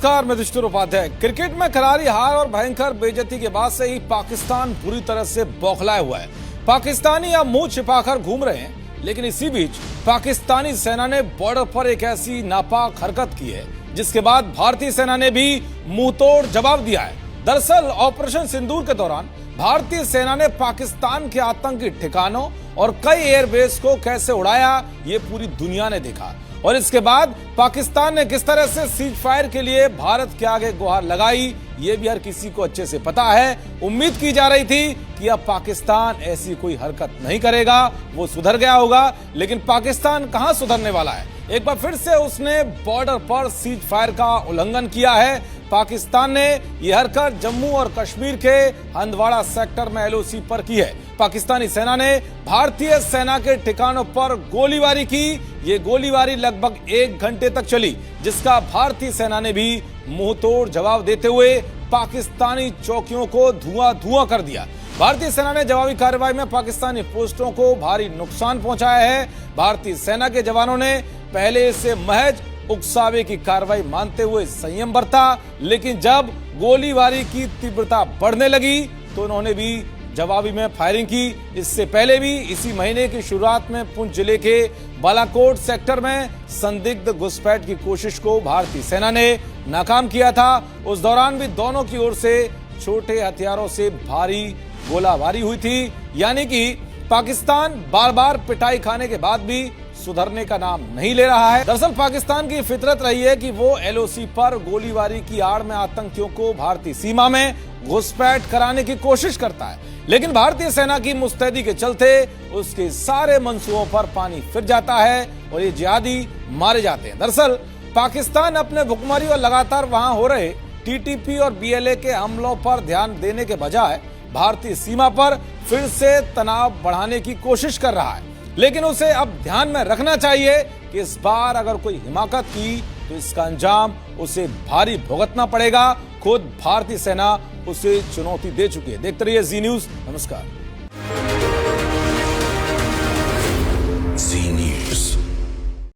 नमस्कार, मैं युधिष्ठिर उपाध्याय। क्रिकेट में करारी हार और भयंकर बेइज्जती के बाद से ही पाकिस्तान बुरी तरह से बौखलाया हुआ है। पाकिस्तानी अब मुंह छिपाकर घूम रहे हैं, लेकिन इसी बीच पाकिस्तानी सेना ने बॉर्डर पर एक ऐसी नापाक हरकत की है जिसके बाद भारतीय सेना ने भी मुंहतोड़ जवाब दिया है। दरअसल ऑपरेशन सिंदूर के दौरान भारतीय सेना ने पाकिस्तान के आतंकी ठिकानों और कई एयरबेस को कैसे उड़ाया, ये पूरी दुनिया ने देखा। और इसके बाद पाकिस्तान ने किस तरह से सीज फायर के लिए भारत के आगे गुहार लगाई, ये भी हर किसी को अच्छे से पता है। उम्मीद की जा रही थी कि अब पाकिस्तान ऐसी कोई हरकत नहीं करेगा, वो सुधर गया होगा, लेकिन पाकिस्तान कहां सुधरने वाला है। एक बार फिर से उसने बॉर्डर पर सीज फायर का उल्लंघन किया है। पाकिस्तान ने यह हरकत जम्मू और कश्मीर के हंदवाड़ा सेक्टर में एलओसी पर की है। पाकिस्तानी सेना ने भारतीय सेना के ठिकानों पर गोलीबारी की। ये गोलीबारी लगभग 1 घंटे तक चली, जिसका भारतीय सेना ने भी मुंहतोड़ जवाब देते हुए पाकिस्तानी चौकियों को धुआं धुआं कर दिया। भारतीय सेना ने जवाबी कार्रवाई में पाकिस्तानी पोस्टों को भारी नुकसान पहुंचाया है। भारतीय सेना के जवानों ने पहले से महज उकसावे की कार्रवाई मानते हुए संयम बरता, लेकिन जब गोलीबारी की तीव्रता बढ़ने लगी तो उन्होंने भी जवाबी में फायरिंग की। इससे पहले भी इसी महीने की शुरुआत में पुंछ जिले के बालाकोट सेक्टर में संदिग्ध घुसपैठ की कोशिश को भारतीय सेना ने नाकाम किया था। उस दौरान भी दोनों की ओर से छोटे हथियारों से भारी गोलाबारी हुई थी। यानी कि पाकिस्तान बार बार पिटाई खाने के बाद भी सुधरने का नाम नहीं ले रहा है। दरअसल पाकिस्तान की फितरत रही है कि वो एलओसी पर गोलीबारी की आड़ में आतंकियों को भारतीय सीमा में घुसपैठ कराने की कोशिश करता है, लेकिन भारतीय सेना की मुस्तैदी के चलते उसके सारे मंसूबों पर पानी फिर जाता है और ये जिहादी मारे जाते हैं। दरअसल पाकिस्तान अपने भुखमरी और लगातार वहां हो रहे टीटीपी और बीएलए के हमलों पर ध्यान देने के बजाय भारतीय सीमा पर फिर से तनाव बढ़ाने की कोशिश कर रहा है। लेकिन उसे अब ध्यान में रखना चाहिए कि इस बार अगर कोई हिमाकत की तो इसका अंजाम उसे भारी भुगतना पड़ेगा। खुद भारतीय सेना उसे चुनौती दे चुकी है। देखते रहिए जी न्यूज़। नमस्कार।